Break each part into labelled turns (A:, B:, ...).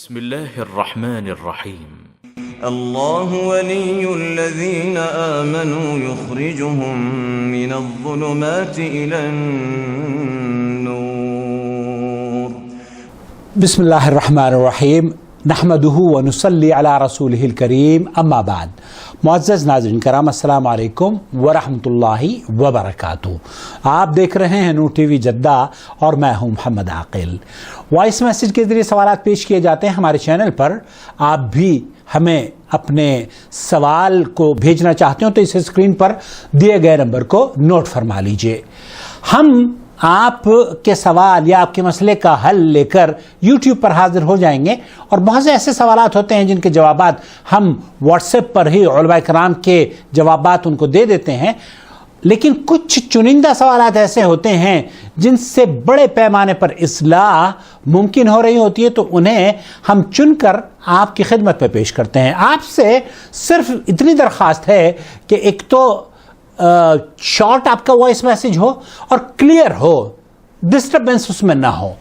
A: بسم الله الرحمن الرحيم
B: الله ولي الذين آمنوا يخرجهم من الظلمات إلى النور
C: بسم الله الرحمن الرحیم نحمده ونصلی علی رسوله الکریم اما بعد. معزز ناظرین کرام، السلام علیکم ورحمۃ اللہ وبرکاتہ. آپ دیکھ رہے ہیں نور ٹی وی جدہ اور میں ہوں محمد عاقل. وائس میسج کے ذریعے سوالات پیش کیے جاتے ہیں ہمارے چینل پر. آپ بھی ہمیں اپنے سوال کو بھیجنا چاہتے ہو تو اس اسکرین پر دیے گئے نمبر کو نوٹ فرما لیجئے. ہم آپ کے سوال یا آپ کے مسئلے کا حل لے کر یوٹیوب پر حاضر ہو جائیں گے، اور بہت سے ایسے سوالات ہوتے ہیں جن کے جوابات ہم واٹس ایپ پر ہی علماء کرام کے جوابات ان کو دے دیتے ہیں، لیکن کچھ چنندہ سوالات ایسے ہوتے ہیں جن سے بڑے پیمانے پر اصلاح ممکن ہو رہی ہوتی ہے، تو انہیں ہم چن کر آپ کی خدمت میں پیش کرتے ہیں. آپ سے صرف اتنی درخواست ہے کہ ایک تو شارٹ آپ کا وائس میسیج ہو اور کلیئر ہو، ڈسٹربنس اس میں نہ ہو،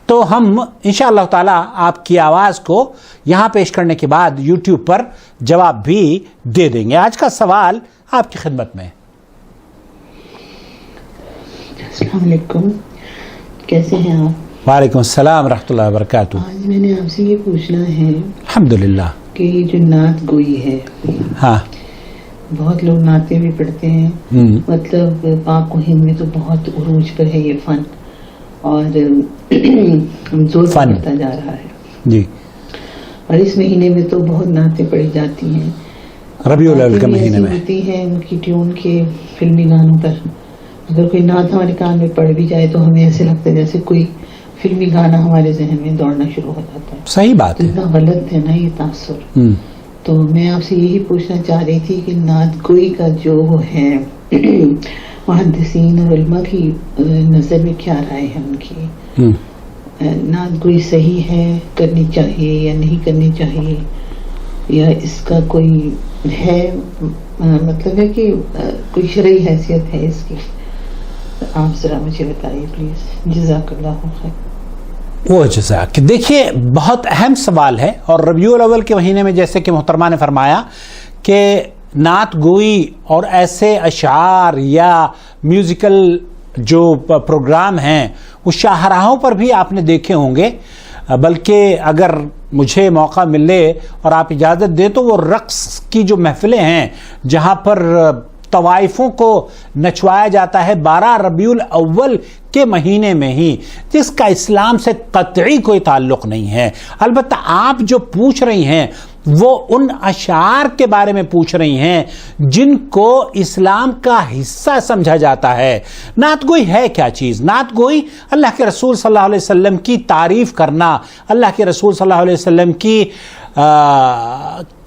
C: تو ہم انشاءاللہ تعالی آپ کی آواز کو یہاں پیش کرنے کے بعد یوٹیوب پر جواب بھی دے دیں گے. آج کا سوال آپ کی خدمت میں.
D: السلام علیکم، کیسے ہیں آپ؟
C: وعلیکم السلام ورحمۃ اللہ وبرکاتہ.
D: آج میں نے آپ سے یہ پوچھنا ہے
C: الحمدللہ
D: کہ یہ جو نعت گوئی ہے،
C: ہاں
D: بہت لوگ نعتیں بھی پڑھتے ہیں، مطلب پاک و ہند میں تو بہت عروج پر ہے یہ فن، اور زور بڑھتا جا رہا ہے
C: جی.
D: اور اس مہینے میں تو بہت نعتیں پڑھی جاتی ہیں.
C: ربیع الاول کے مہینے میں
D: ہوتی ہیں ان کی ٹیون کے فلمی گانوں پر. اگر کوئی نعت ہمارے کان میں پڑھ بھی جائے تو ہمیں ایسے لگتا ہے جیسے کوئی فلمی گانا ہمارے ذہن میں دوڑنا شروع ہو جاتا ہے.
C: صحیح بات ہے.
D: اتنا غلط ہے نا یہ تاثر. تو میں آپ سے یہی پوچھنا چاہ رہی تھی کہ نعت گوئی کا جو ہے محدثین اور علماء کی نظر میں کیا رائے ہے ان کی؟ نعت گوئی صحیح ہے، کرنی چاہیے یا نہیں کرنی چاہیے، یا اس کا کوئی ہے مطلب ہے کہ کوئی شرعی حیثیت ہے اس کی؟ آپ ذرا مجھے بتائیے پلیز. جزاک اللہ خیر.
C: وہ جزاک. دیکھیے، بہت اہم سوال ہے، اور ربیع الاول کے مہینے میں جیسے کہ محترمہ نے فرمایا کہ نعت گوئی اور ایسے اشعار یا میوزیکل جو پروگرام ہیں وہ شاہراہوں پر بھی آپ نے دیکھے ہوں گے، بلکہ اگر مجھے موقع ملے اور آپ اجازت دیں تو وہ رقص کی جو محفلیں ہیں جہاں پر طوائفوں کو نچوایا جاتا ہے 12 ربیع الاول کے مہینے میں ہی، جس کا اسلام سے قطعی کوئی تعلق نہیں ہے. البتہ آپ جو پوچھ رہی ہیں وہ ان اشعار کے بارے میں پوچھ رہی ہیں جن کو اسلام کا حصہ سمجھا جاتا ہے. نعت گوئی ہے کیا چیز؟ نعت گوئی اللہ کے رسول صلی اللہ علیہ وسلم کی تعریف کرنا، اللہ کے رسول صلی اللہ علیہ وسلم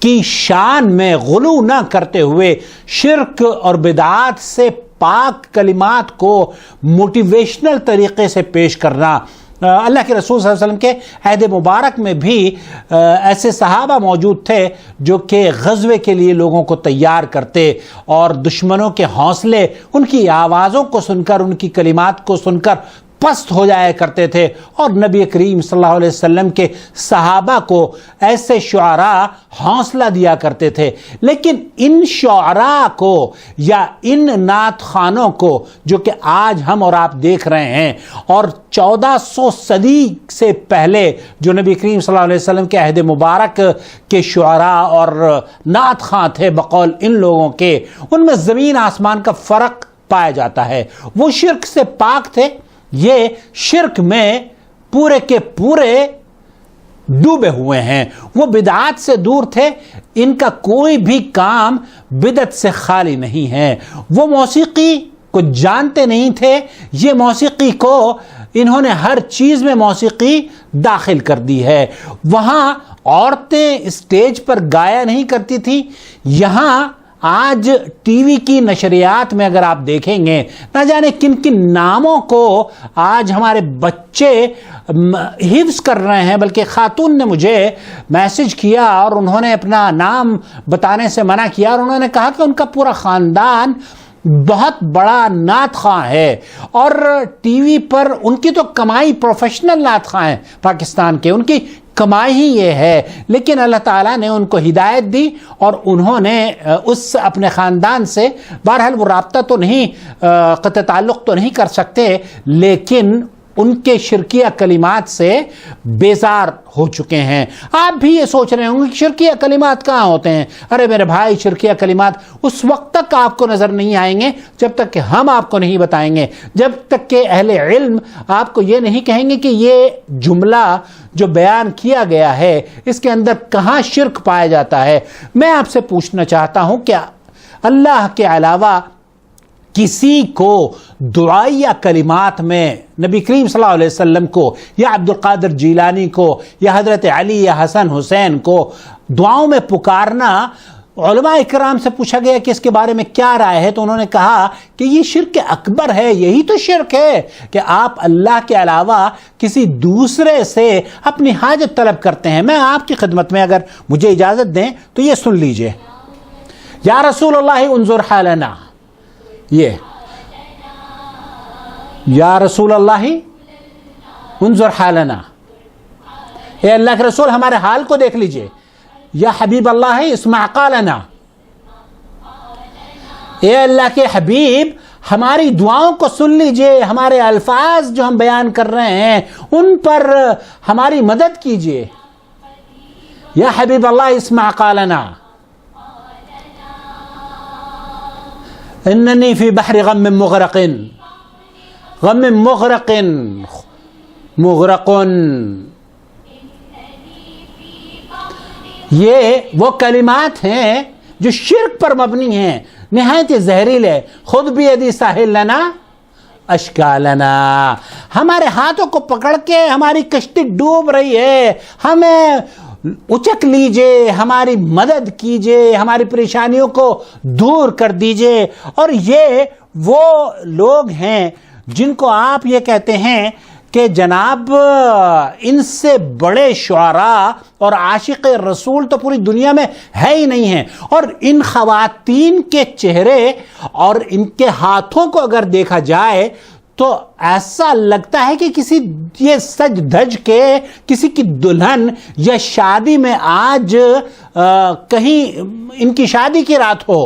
C: کی شان میں غلو نہ کرتے ہوئے شرک اور بدعات سے پاک کلمات کو موٹیویشنل طریقے سے پیش کرنا. اللہ کے رسول صلی اللہ علیہ وسلم کے عہد مبارک میں بھی ایسے صحابہ موجود تھے جو کہ غزوے کے لیے لوگوں کو تیار کرتے، اور دشمنوں کے حوصلے ان کی آوازوں کو سن کر، ان کی کلمات کو سن کر پست ہو جایا کرتے تھے، اور نبی کریم صلی اللہ علیہ وسلم کے صحابہ کو ایسے شعراء حوصلہ دیا کرتے تھے. لیکن ان شعراء کو یا ان نعت خوانوں کو جو کہ آج ہم اور آپ دیکھ رہے ہیں، اور 1400 صدی سے پہلے جو نبی کریم صلی اللہ علیہ وسلم کے عہد مبارک کے شعراء اور نعت خواں تھے بقول ان لوگوں کے، ان میں زمین آسمان کا فرق پایا جاتا ہے. وہ شرک سے پاک تھے، یہ شرک میں پورے کے پورے ڈوبے ہوئے ہیں. وہ بدعات سے دور تھے، ان کا کوئی بھی کام بدعت سے خالی نہیں ہے. وہ موسیقی کو جانتے نہیں تھے، یہ موسیقی کو انہوں نے ہر چیز میں موسیقی داخل کر دی ہے. وہاں عورتیں اسٹیج پر گایا نہیں کرتی تھی، یہاں آج ٹی وی کی نشریات میں اگر آپ دیکھیں گے، نہ جانے کن کن ناموں کو آج ہمارے بچے حفظ کر رہے ہیں. بلکہ خاتون نے مجھے میسج کیا اور انہوں نے اپنا نام بتانے سے منع کیا، اور انہوں نے کہا کہ ان کا پورا خاندان بہت بڑا نعت خواں ہے، اور ٹی وی پر ان کی تو کمائی پروفیشنل نعت خواں ہیں پاکستان کے، ان کی کمائی ہی یہ ہے، لیکن اللہ تعالیٰ نے ان کو ہدایت دی اور انہوں نے اس اپنے خاندان سے بہرحال وہ رابطہ تو نہیں، قطع تعلق تو نہیں کر سکتے، لیکن ان کے شرکیہ کلمات سے بیزار ہو چکے ہیں۔ آپ بھی یہ سوچ رہے ہوں گے کہ شرکیہ کلمات کہاں ہوتے ہیں؟ ارے میرے بھائی، شرکیہ کلمات اس وقت تک آپ کو نظر نہیں آئیں گے جب تک کہ ہم آپ کو نہیں بتائیں گے، جب تک کہ اہل علم آپ کو یہ نہیں کہیں گے کہ یہ جملہ جو بیان کیا گیا ہے اس کے اندر کہاں شرک پایا جاتا ہے۔ میں آپ سے پوچھنا چاہتا ہوں کہ اللہ کے علاوہ کسی کو دعائیہ کلمات میں نبی کریم صلی اللہ علیہ وسلم کو یا عبد القادر جیلانی کو یا حضرت علی یا حسن حسین کو دعاؤں میں پکارنا، علماء اکرام سے پوچھا گیا کہ اس کے بارے میں کیا رائے ہے، تو انہوں نے کہا کہ یہ شرک اکبر ہے۔ یہی تو شرک ہے کہ آپ اللہ کے علاوہ کسی دوسرے سے اپنی حاجت طلب کرتے ہیں۔ میں آپ کی خدمت میں اگر مجھے اجازت دیں تو یہ سن لیجئے، یا رسول اللہ انظر حالنا، یہ یا رسول اللہ انظر حالنا، اے اللہ کے رسول ہمارے حال کو دیکھ لیجئے، یا حبیب اللہ اسمع قالنا، اے اللہ کے حبیب ہماری دعاؤں کو سن لیجئے، ہمارے الفاظ جو ہم بیان کر رہے ہیں ان پر ہماری مدد کیجئے، یا حبیب اللہ اسمع قالنا، اننی فی بحر غم مغرق، غم مغرق مغرق۔ یہ وہ کلمات ہیں جو شرک پر مبنی ہیں، نہایت زہریلے۔ خود بیدی ساحل لنا اشکالنا، ہمارے ہاتھوں کو پکڑ کے ہماری کشتی ڈوب رہی ہے، ہمیں اچک لیجئے، ہماری مدد کیجئے، ہماری پریشانیوں کو دور کر دیجئے۔ اور یہ وہ لوگ ہیں جن کو آپ یہ کہتے ہیں کہ جناب ان سے بڑے شعراء اور عاشق رسول تو پوری دنیا میں ہے ہی نہیں ہیں، اور ان خواتین کے چہرے اور ان کے ہاتھوں کو اگر دیکھا جائے تو ایسا لگتا ہے کہ کسی یہ سج دھج کے کسی کی دلہن یا شادی میں آج کہیں ان کی شادی کی رات ہو۔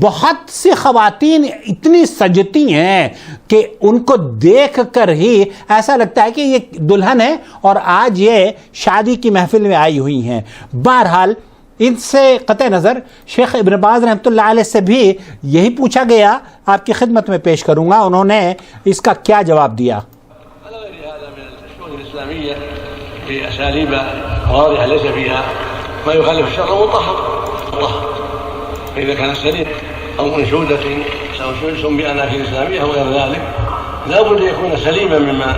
C: بہت سی خواتین اتنی سجتی ہیں کہ ان کو دیکھ کر ہی ایسا لگتا ہے کہ یہ دلہن ہے اور آج یہ شادی کی محفل میں آئی ہوئی ہیں۔ بہرحال ان سے قطع نظر شیخ ابن باز رحمۃ اللہ علیہ سے بھی یہی پوچھا گیا، آپ کی خدمت میں پیش کروں گا، انہوں نے اس کا کیا جواب دیا۔
E: بأساليب واضحة ليس فيها ما يخالف الشرع مطهر، فإذا كان سليم أو منشودة سم بأناشيد إسلامية أو غير ذلك لا بد أن يكون سليما مما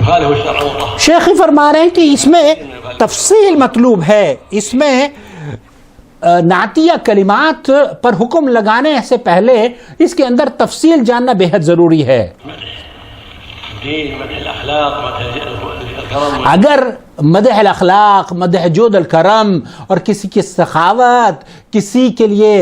E: يخالف الشرع مطهر۔
C: شیخ فرما رہے ہیں کہ اس میں تفصیل مطلوب ہے، اس میں نعتیہ کلمات پر حکم لگانے سے پہلے اس کے اندر تفصیل جاننا بے حد ضروری ہے۔ اگر مدح الاخلاق، مدح جود الکرم اور کسی کی سخاوت، کسی کے لیے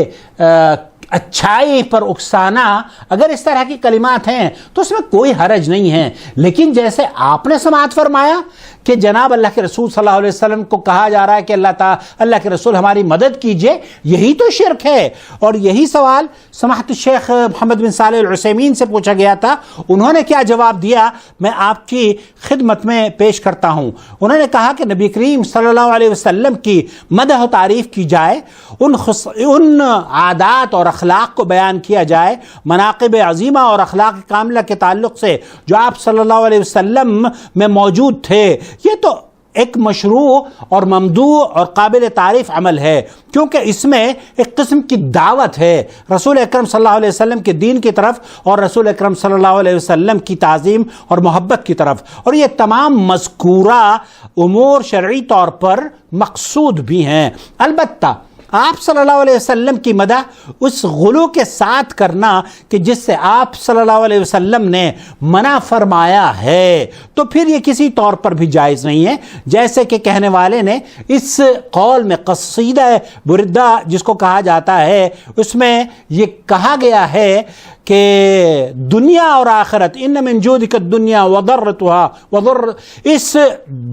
C: اچھائی پر اکسانا، اگر اس طرح کی کلمات ہیں تو اس میں کوئی حرج نہیں ہے، لیکن جیسے آپ نے سماعت فرمایا کہ جناب اللہ کے رسول صلی اللہ علیہ وسلم کو کہا جا رہا ہے کہ اللہ کے رسول ہماری مدد کیجئے، یہی تو شرک ہے۔ اور یہی سوال سماحت الشیخ محمد بن صالح العثیمین سے پوچھا گیا تھا، انہوں نے کیا جواب دیا میں آپ کی خدمت میں پیش کرتا ہوں۔ انہوں نے کہا کہ نبی کریم صلی اللہ علیہ وسلم کی مدح و تعریف کی جائے، ان عادات اور اخلاق کو بیان کیا جائے، مناقب عظیمہ اور اخلاق کاملہ کے تعلق سے جو آپ صلی اللہ علیہ وسلم میں موجود تھے، یہ تو ایک مشروع اور ممدوح اور قابل تعریف عمل ہے، کیونکہ اس میں ایک قسم کی دعوت ہے رسول اکرم صلی اللہ علیہ وسلم کے دین کی طرف اور رسول اکرم صلی اللہ علیہ وسلم کی تعظیم اور محبت کی طرف، اور یہ تمام مذکورہ امور شرعی طور پر مقصود بھی ہیں۔ البتہ آپ صلی اللہ علیہ وسلم کی مدح اس غلو کے ساتھ کرنا کہ جس سے آپ صلی اللہ علیہ وسلم نے منع فرمایا ہے، تو پھر یہ کسی طور پر بھی جائز نہیں ہے۔ جیسے کہ کہنے والے نے اس قول میں قصیدہ بردہ جس کو کہا جاتا ہے، اس میں یہ کہا گیا ہے کہ دنیا اور آخرت ان من جودک الدنیا وضرتها اس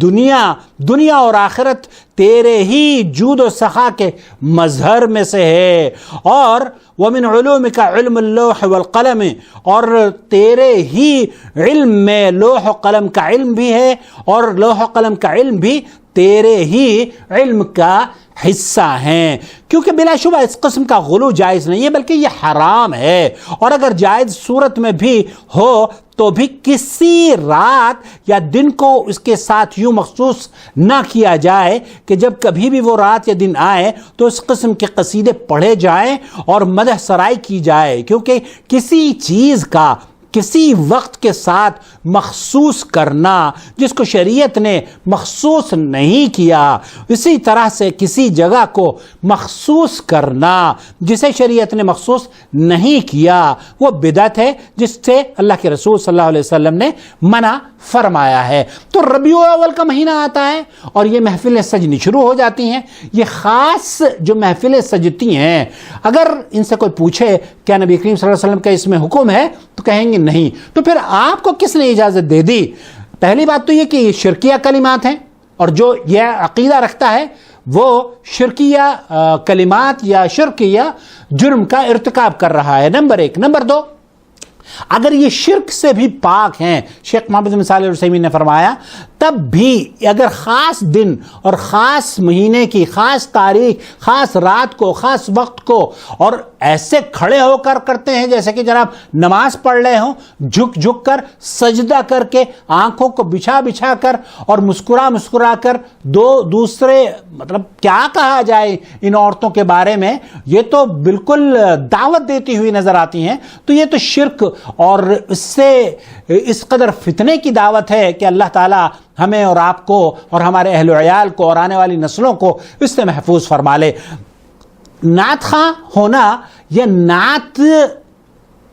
C: دنیا اور آخرت تیرے ہی جود و سخا کے مظہر میں سے ہے، اور ومن علومک علم اللوح والقلم، اور تیرے ہی علم میں لوح و قلم کا علم بھی ہے، اور لوح و قلم کا علم بھی تیرے ہی علم کا حصہ ہیں، کیونکہ بلا شبہ اس قسم کا غلو جائز نہیں ہے بلکہ یہ حرام ہے، اور اگر جائز صورت میں بھی ہو تو بھی کسی رات یا دن کو اس کے ساتھ یوں مخصوص نہ کیا جائے کہ جب کبھی بھی وہ رات یا دن آئے تو اس قسم کے قصیدے پڑھے جائیں اور مدح سرائی کی جائے، کیونکہ کسی چیز کا کسی وقت کے ساتھ مخصوص کرنا جس کو شریعت نے مخصوص نہیں کیا، اسی طرح سے کسی جگہ کو مخصوص کرنا جسے شریعت نے مخصوص نہیں کیا وہ بدعت ہے، جس سے اللہ کے رسول صلی اللہ علیہ وسلم نے منع فرمایا ہے۔ تو ربیع الاول کا مہینہ آتا ہے اور یہ محفلیں سجنی شروع ہو جاتی ہیں۔ یہ خاص جو محفلیں سجتی ہیں، اگر ان سے کوئی پوچھے کیا نبی کریم صلی اللہ علیہ وسلم کا اس میں حکم ہے تو کہیں گے نہیں، تو پھر آپ کو کس نے اجازت دے دی؟ پہلی بات تو یہ کہ یہ شرکیہ کلمات ہیں، اور جو یہ عقیدہ رکھتا ہے وہ شرکیہ کلمات یا شرکیہ جرم کا ارتکاب کر رہا ہے، نمبر ایک۔ نمبر دو، اگر یہ شرک سے بھی پاک ہیں، شیخ محمد بن صالح العثیمین نے فرمایا، تب بھی اگر خاص دن اور خاص مہینے کی خاص تاریخ، خاص رات کو، خاص وقت کو، اور ایسے کھڑے ہو کر کرتے ہیں جیسے کہ جناب نماز پڑھ رہے ہوں، جھک جھک کر، سجدہ کر کے، آنکھوں کو بچھا بچھا کر اور مسکرا کر دوسرے مطلب کیا کہا جائے ان عورتوں کے بارے میں، یہ تو بالکل دعوت دیتی ہوئی نظر آتی ہیں، تو یہ تو شرک اور اس سے اس قدر فتنے کی دعوت ہے کہ اللہ تعالیٰ ہمیں اور آپ کو اور ہمارے اہل و عیال کو اور آنے والی نسلوں کو اس سے محفوظ فرما لے۔ نعت خواں ہونا یا نعت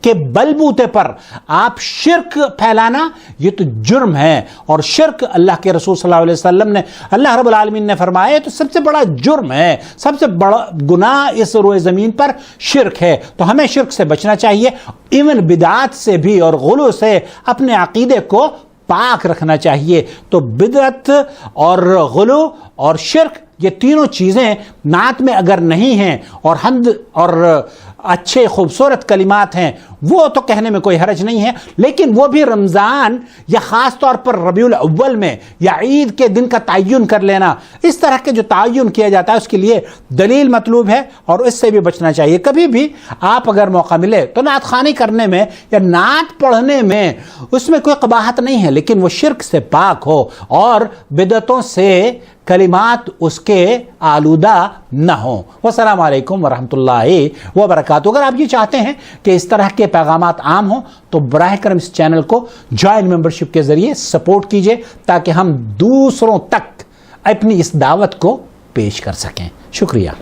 C: کے بلبوتے پر آپ شرک پھیلانا یہ تو جرم ہے، اور شرک اللہ کے رسول صلی اللہ علیہ وسلم نے، اللہ رب العالمین نے فرمایا ہے تو سب سے بڑا جرم ہے، سب سے بڑا گناہ اس روئے زمین پر شرک ہے۔ تو ہمیں شرک سے بچنا چاہیے، ایون بدعات سے بھی اور غلو سے اپنے عقیدے کو پاک رکھنا چاہیے۔ تو بدعت اور غلو اور شرک یہ تینوں چیزیں نعت میں اگر نہیں ہیں اور حمد اور اچھے خوبصورت کلمات ہیں وہ تو کہنے میں کوئی حرج نہیں ہے، لیکن وہ بھی رمضان یا خاص طور پر ربیع الاول میں یا عید کے دن کا تعین کر لینا، اس طرح کے جو تعین کیا جاتا ہے اس کے لیے دلیل مطلوب ہے اور اس سے بھی بچنا چاہیے۔ کبھی بھی آپ اگر موقع ملے تو نعت خوانی کرنے میں یا نعت پڑھنے میں اس میں کوئی قباحت نہیں ہے، لیکن وہ شرک سے پاک ہو اور بدعتوں سے کلمات اس کے آلودہ نہ ہوں۔ والسلام علیکم ورحمۃ اللہ وبرکاتہ۔ اگر آپ یہ چاہتے ہیں کہ اس طرح کے پیغامات عام ہوں تو براہ کرم اس چینل کو جوائن ممبرشپ کے ذریعے سپورٹ کیجئے تاکہ ہم دوسروں تک اپنی اس دعوت کو پیش کر سکیں۔ شکریہ۔